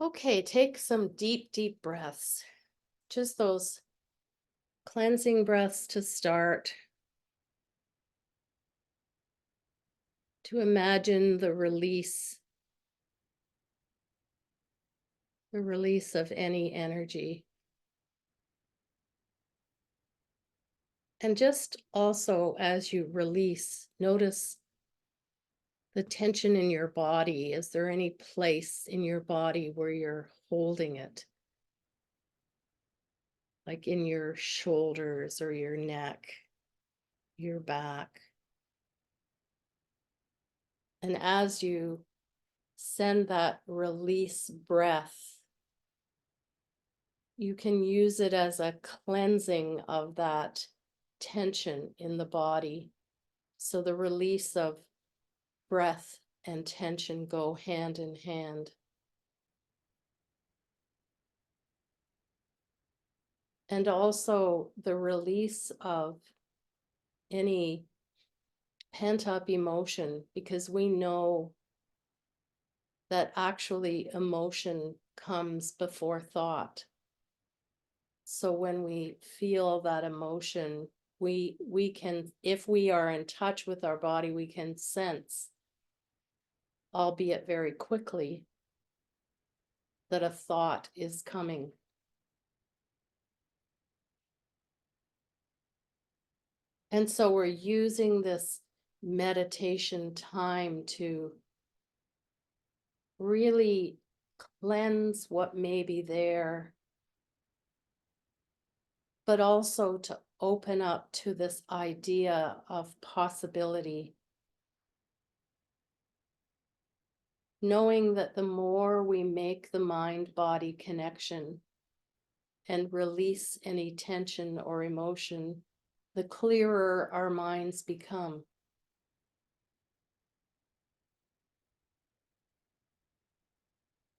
Okay, take some deep, deep breaths. Just those cleansing breaths to start, to imagine the release of any energy. And just also as you release, notice the tension in your body. Is there any place in your body where you're holding it? Like in your shoulders or your neck, your back. And as you send that release breath, you can use it as a cleansing of that tension in the body. So the release of breath and tension go hand in hand. And also the release of any pent up emotion, because we know that actually emotion comes before thought. So when we feel that emotion, we can, if we are in touch with our body, we can sense, albeit very quickly, that a thought is coming. And so we're using this meditation time to really cleanse what may be there, but also to open up to this idea of possibility, knowing that the more we make the mind body connection and release any tension or emotion, the clearer our minds become.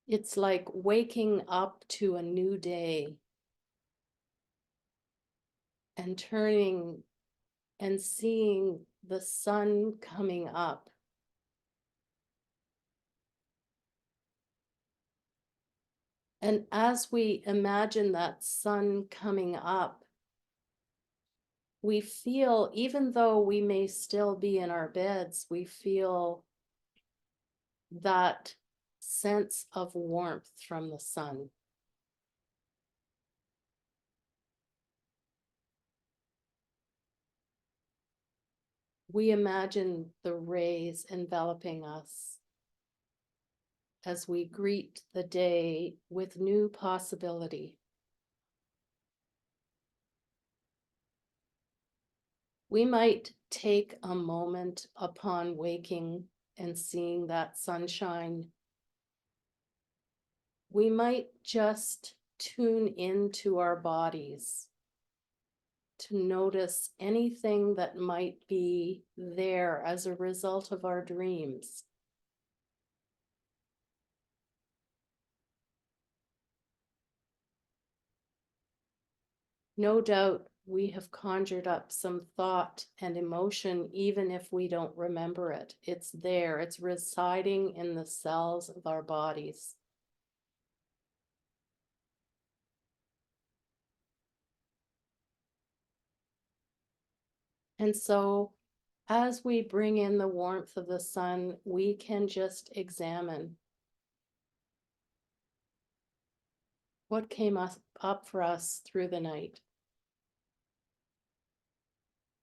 It's like waking up to a new day and turning and seeing the sun coming up. And as we imagine that sun coming up, we feel, even though we may still be in our beds, we feel that sense of warmth from the sun. We imagine the rays enveloping us as we greet the day with new possibility. We might take a moment upon waking and seeing that sunshine. We might just tune into our bodies to notice anything that might be there as a result of our dreams. No doubt we have conjured up some thought and emotion, even if we don't remember it. It's there, it's residing in the cells of our bodies. And so, as we bring in the warmth of the sun, we can just examine what came up for us through the night.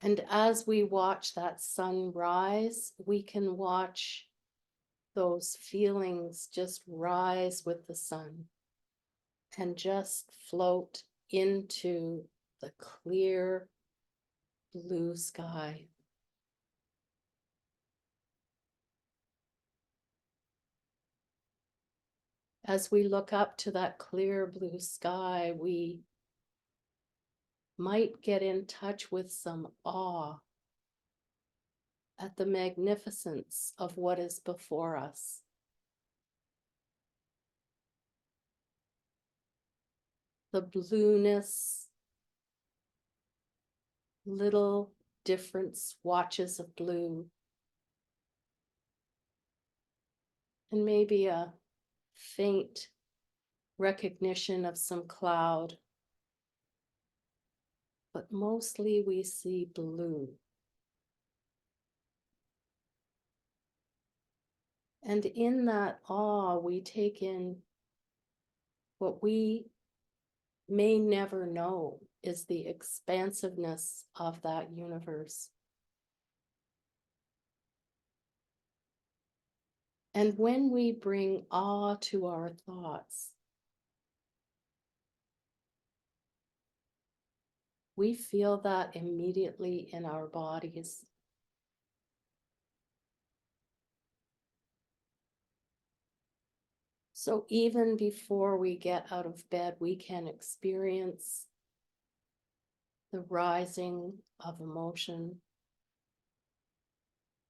And as we watch that sun rise, we can watch those feelings just rise with the sun and just float into the clear blue sky. As we look up to that clear blue sky, we might get in touch with some awe at the magnificence of what is before us. The blueness, little different swatches of blue, and maybe a faint recognition of some cloud, but mostly we see blue. And in that awe, we take in what we may never know is the expansiveness of that universe. And when we bring awe to our thoughts, we feel that immediately in our bodies. So even before we get out of bed, we can experience the rising of emotion,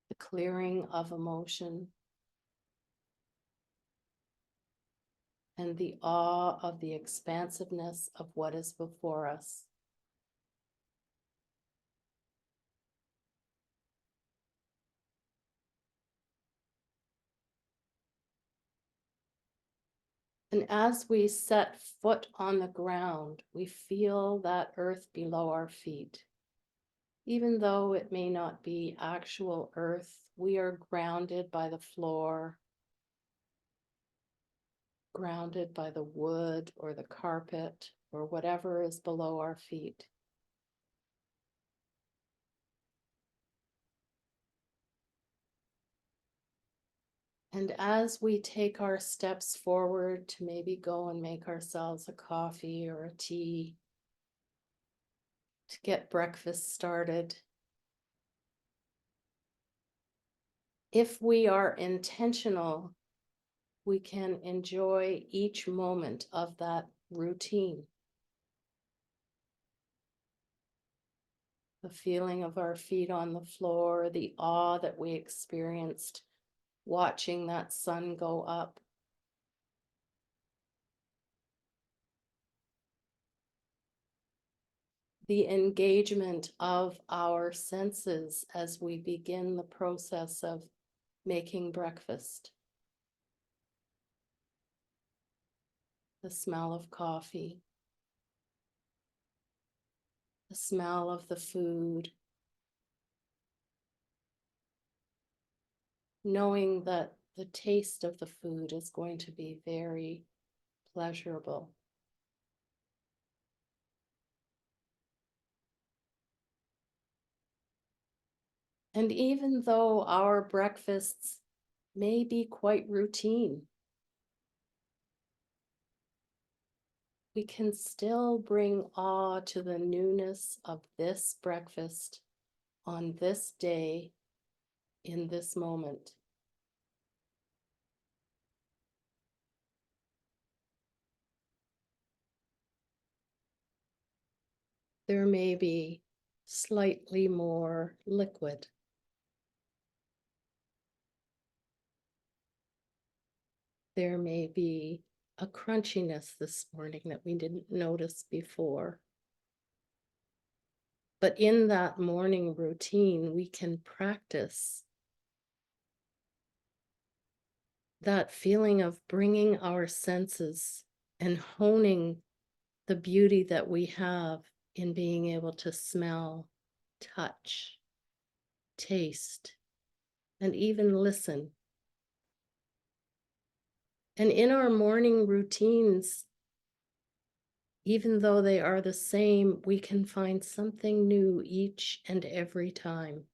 the clearing of emotion, and the awe of the expansiveness of what is before us. And as we set foot on the ground, we feel that earth below our feet. Even though it may not be actual earth, we are grounded by the floor, grounded by the wood or the carpet or whatever is below our feet. And as we take our steps forward to maybe go and make ourselves a coffee or a tea, to get breakfast started, if we are intentional, we can enjoy each moment of that routine. The feeling of our feet on the floor, the awe that we experienced watching that sun go up. The engagement of our senses as we begin the process of making breakfast. The smell of coffee, the smell of the food, knowing that the taste of the food is going to be very pleasurable. And even though our breakfasts may be quite routine, we can still bring awe to the newness of this breakfast on this day, in this moment. There may be slightly more liquid. There may be a crunchiness this morning that we didn't notice before. But in that morning routine, we can practice that feeling of bringing our senses and honing the beauty that we have in being able to smell, touch, taste, and even listen. And in our morning routines, even though they are the same, we can find something new each and every time.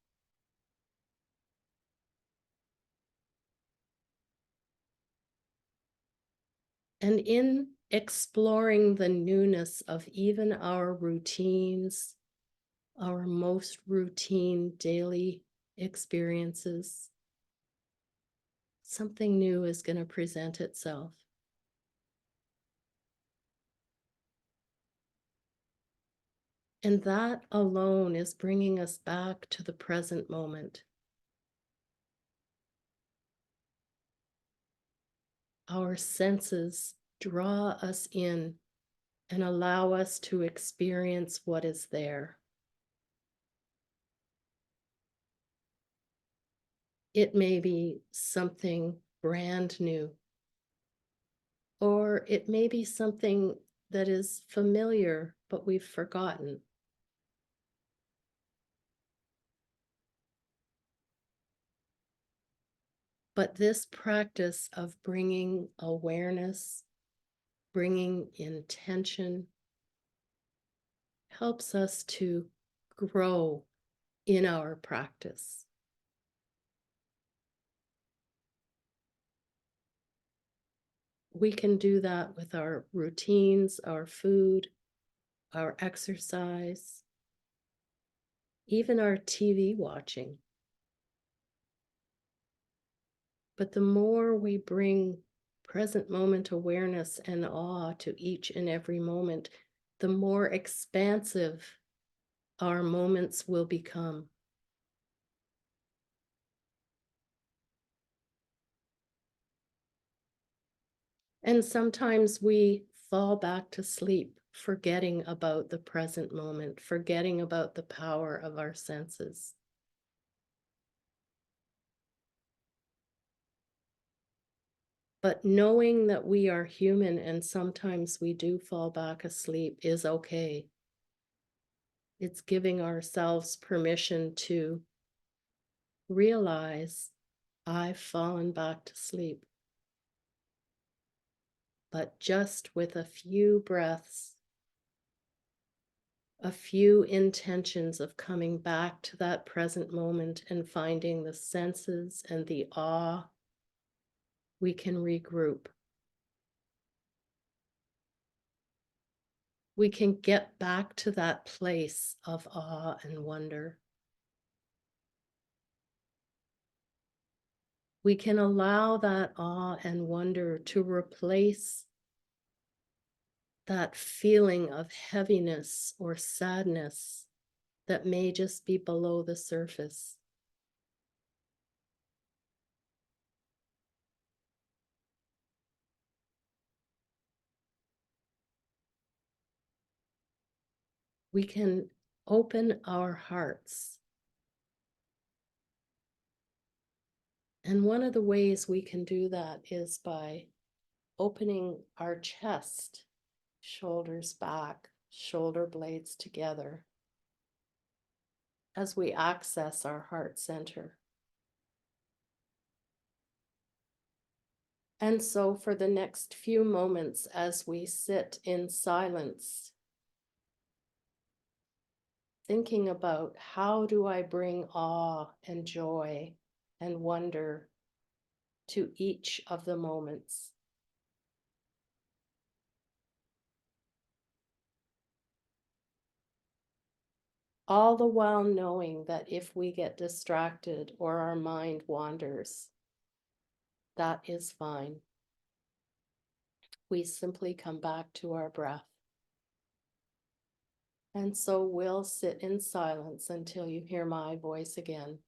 And in exploring the newness of even our routines, our most routine daily experiences, something new is going to present itself. And that alone is bringing us back to the present moment. Our senses draw us in and allow us to experience what is there. It may be something brand new. or it may be something that is familiar, but we've forgotten. But this practice of bringing awareness, bringing intention, helps us to grow in our practice. We can do that with our routines, our food, our exercise, even our TV watching. But the more we bring present moment awareness and awe to each and every moment, the more expansive our moments will become. And sometimes we fall back to sleep, forgetting about the present moment, forgetting about the power of our senses. But knowing that we are human and sometimes we do fall back asleep is okay. It's giving ourselves permission to realize I've fallen back to sleep. But just with a few breaths, a few intentions of coming back to that present moment and finding the senses and the awe, we can regroup. We can get back to that place of awe and wonder. We can allow that awe and wonder to replace that feeling of heaviness or sadness that may just be below the surface. We can open our hearts. And one of the ways we can do that is by opening our chest, shoulders back, shoulder blades together, as we access our heart center. And so, for the next few moments, as we sit in silence, thinking about how do I bring awe and joy and wonder to each of the moments. All the while knowing that if we get distracted or our mind wanders, that is fine. We simply come back to our breath. And so we'll sit in silence until you hear my voice again.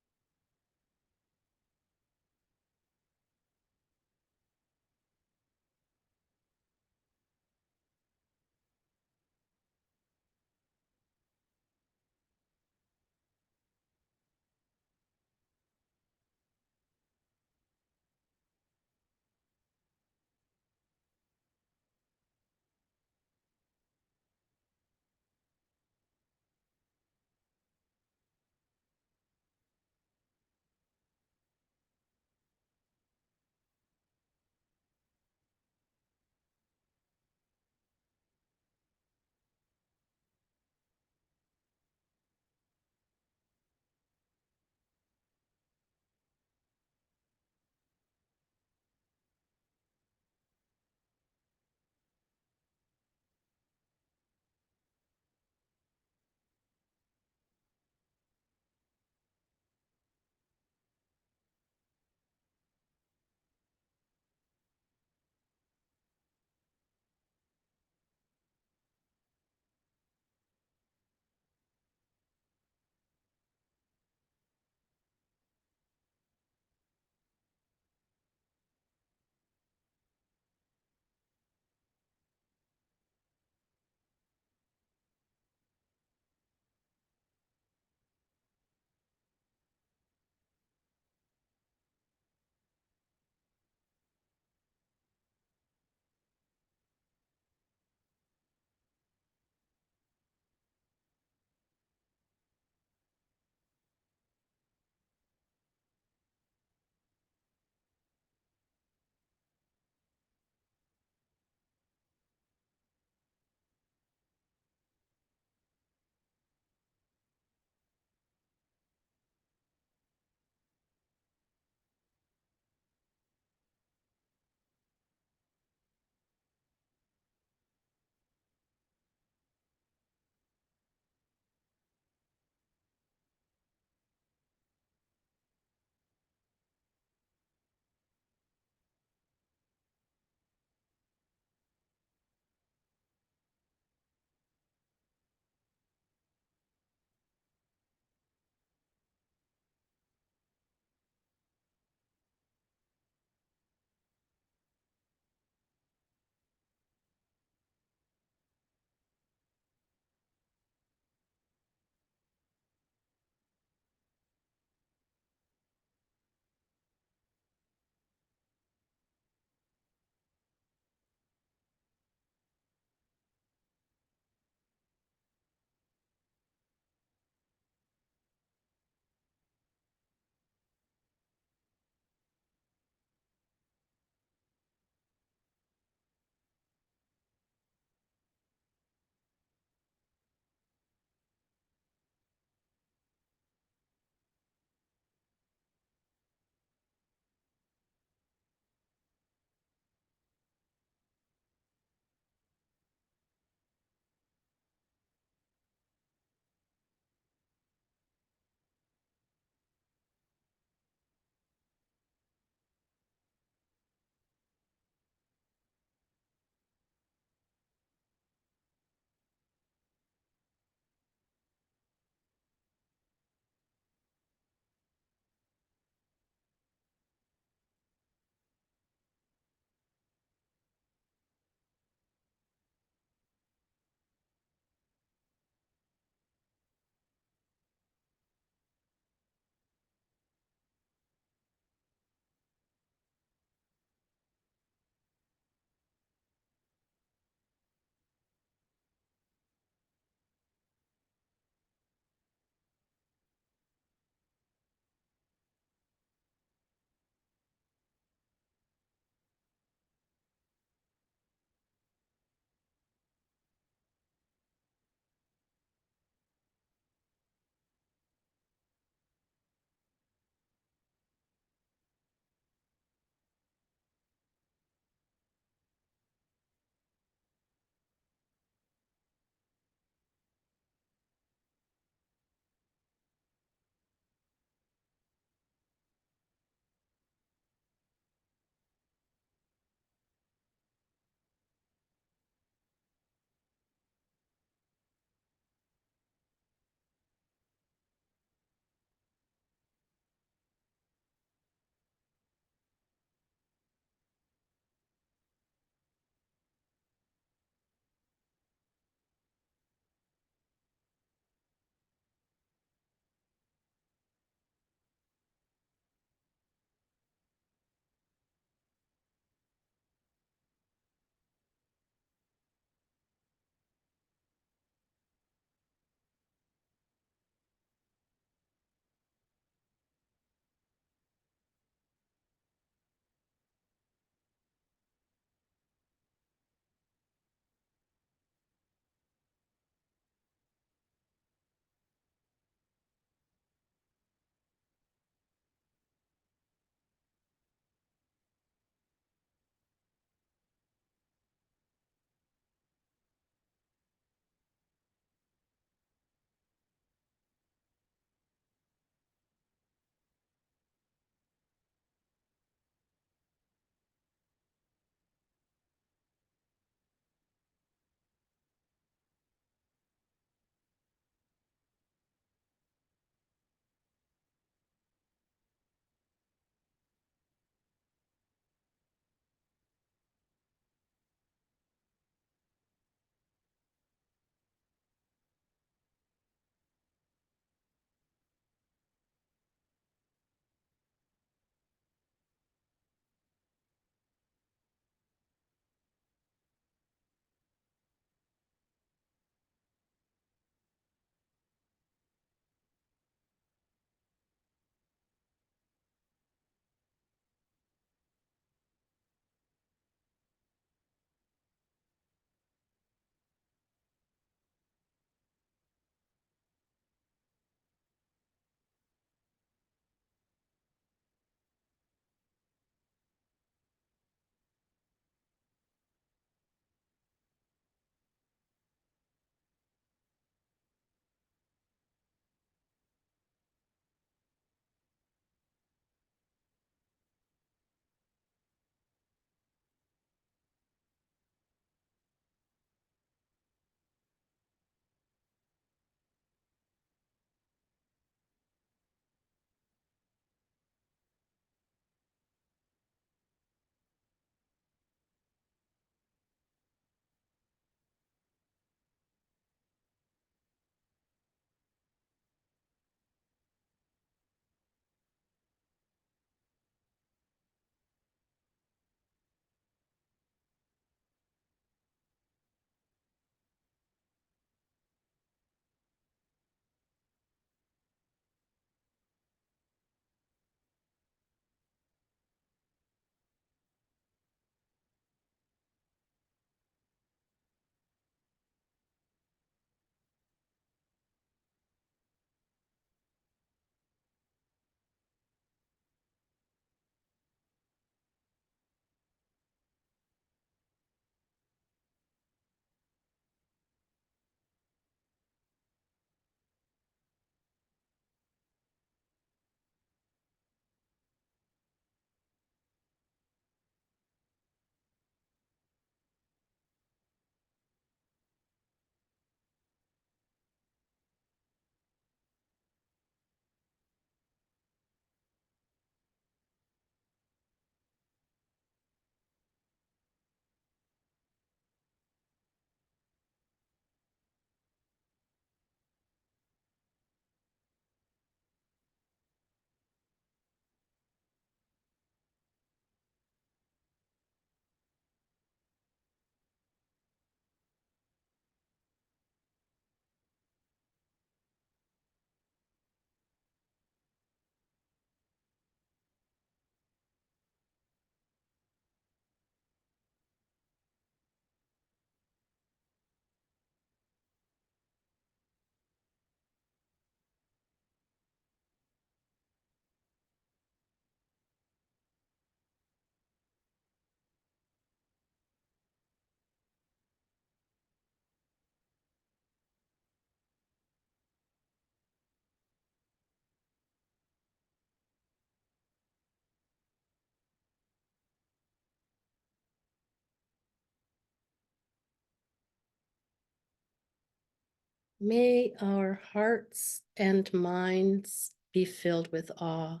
May our hearts and minds be filled with awe.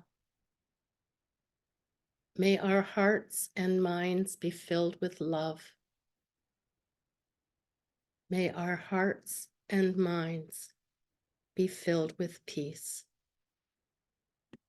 May our hearts and minds be filled with love. May our hearts and minds be filled with peace.